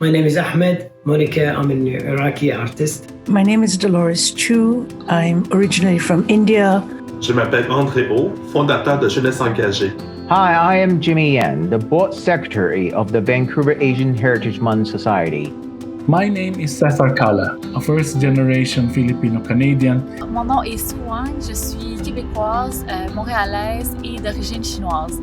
My name is Ahmed Monica. I'm an Iraqi artist. My name is Dolores Chu. I'm originally from India. Je m'appelle André Beau, fondateur de Jeunesse Engagée. Hi, I am Jimmy Yan, the board secretary of the Vancouver Asian Heritage Month Society. My name is Cesar Cala, a first-generation Filipino-Canadian. Mon nom est Suan, je suis québécoise, montréalaise et d'origine chinoise.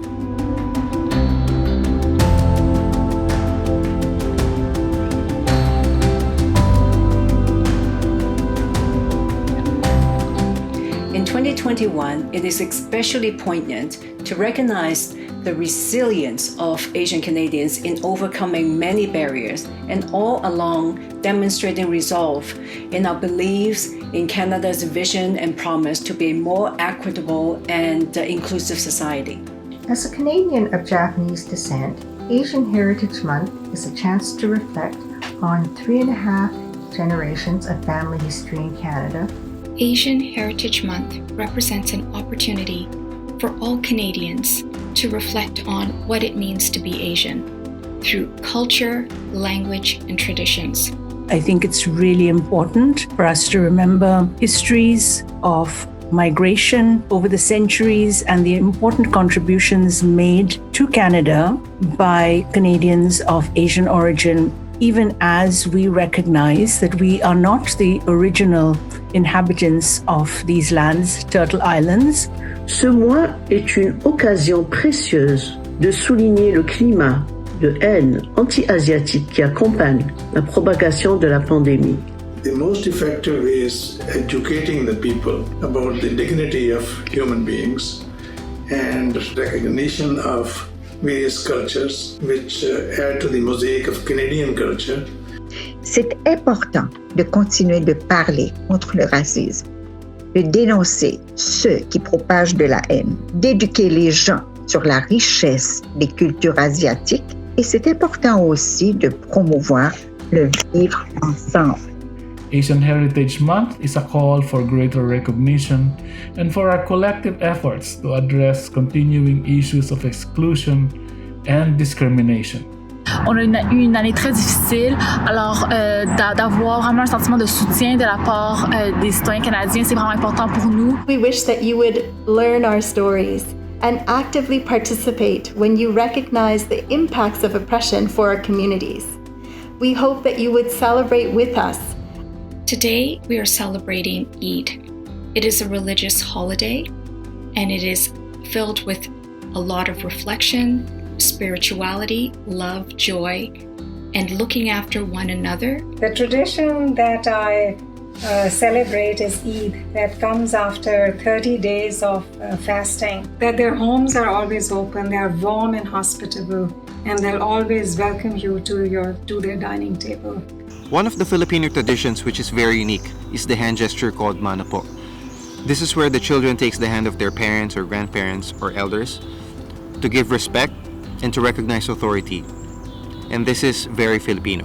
In 2021, it is especially poignant to recognize the resilience of Asian Canadians in overcoming many barriers and all along demonstrating resolve in our beliefs in Canada's vision and promise to be a more equitable and inclusive society. As a Canadian of Japanese descent, Asian Heritage Month is a chance to reflect on 3.5 generations of family history in Canada. Asian Heritage Month represents an opportunity for all Canadians to reflect on what it means to be Asian through culture, language, and traditions. I think it's really important for us to remember histories of migration over the centuries and the important contributions made to Canada by Canadians of Asian origin, even as we recognize that we are not the original inhabitants of these lands, Turtle Islands. Ce mois est une occasion précieuse de souligner le climat de haine anti-asiatique qui accompagne la propagation de la pandémie. The most effective is educating the people about the dignity of human beings and recognition of various cultures which add to the mosaic of Canadian culture. C'est important de continuer de parler contre le racisme, de dénoncer ceux qui propagent de la haine, d'éduquer les gens sur la richesse des cultures asiatiques et c'est important aussi de promouvoir le vivre ensemble. Asian Heritage Month is a call for greater recognition and for our collective efforts to address continuing issues of exclusion and discrimination. On a eu une année très difficile, alors d'avoir vraiment un sentiment de soutien de la part des citoyens canadiens, c'est vraiment important pour nous. We wish that you would learn our stories and actively participate when you recognize the impacts of oppression for our communities. We hope that you would celebrate with us. Today, we are celebrating Eid. It is a religious holiday, and it is filled with a lot of reflection, spirituality, love, joy, and looking after one another. The tradition that I celebrate is Eid, that comes after 30 days of fasting. That their homes are always open, they are warm and hospitable, and they'll always welcome you to their dining table. One of the Filipino traditions which is very unique is the hand gesture called mano po. This is where the children takes the hand of their parents or grandparents or elders to give respect and to recognize authority. And this is very Filipino.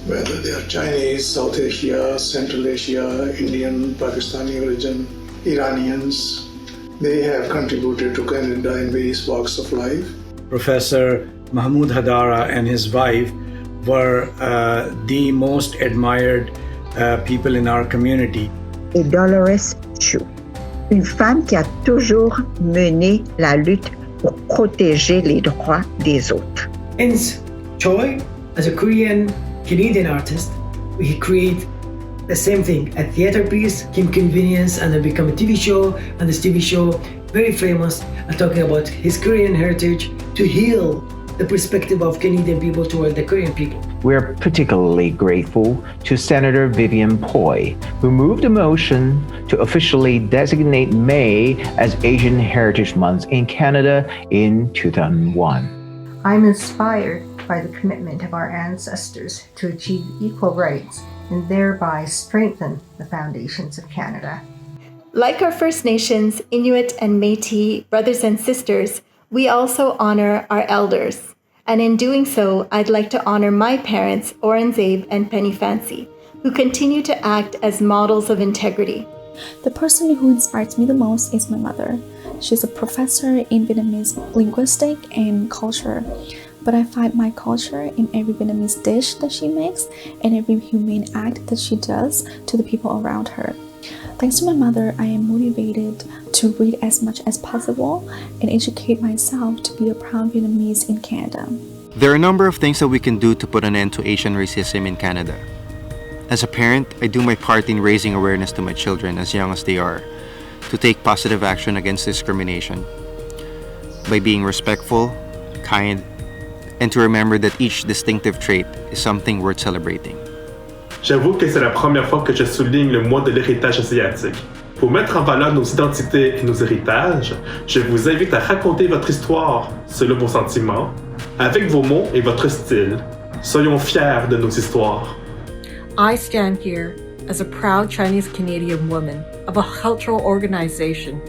Whether they are Chinese, South Asia, Central Asia, Indian, Pakistani origin, Iranians, they have contributed to Canada in various walks of life. Professor Mahmoud Hadara and his wife were the most admired people in our community. Et Dolores Chu, une femme qui a toujours mené la lutte pour protéger les droits des autres. Hence, Choi, as a Korean Canadian artist, he create the same thing, a theater piece, Kim Convenience, and then become a TV show, and this TV show very famous, talking about his Korean heritage to heal the perspective of Canadian people toward the Korean people. We're particularly grateful to Senator Vivian Poi, who moved a motion to officially designate May as Asian Heritage Month in Canada in 2001. I'm inspired by the commitment of our ancestors to achieve equal rights and thereby strengthen the foundations of Canada. Like our First Nations, Inuit, and Métis brothers and sisters, we also honor our elders. And in doing so, I'd like to honor my parents, Aurangzeb and Penny Fancy, who continue to act as models of integrity. The person who inspires me the most is my mother. She's a professor in Vietnamese linguistics and culture. but I find my culture in every Vietnamese dish that she makes and every humane act that she does to the people around her. Thanks to my mother, I am motivated to read as much as possible and educate myself to be a proud Vietnamese in Canada. There are a number of things that we can do to put an end to Asian racism in Canada. As a parent, I do my part in raising awareness to my children as young as they are, to take positive action against discrimination by being respectful, kind, and to remember that each distinctive trait is something worth celebrating. J'avoue que c'est la première fois que je souligne le mois de l'héritage asiatique. Pour mettre en valeur nos identités et nos héritages, je vous invite à raconter votre histoire selon vos sentiments, avec vos mots et votre style. Soyons fiers de nos histoires. I stand here as a proud Chinese Canadian woman of a cultural organization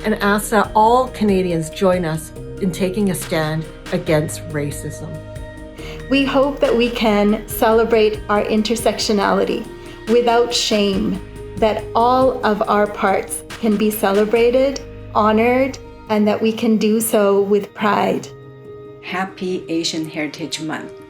and ask that all Canadians join us in taking a stand against racism. We hope that we can celebrate our intersectionality without shame, that all of our parts can be celebrated, honored, and that we can do so with pride. Happy Asian Heritage Month.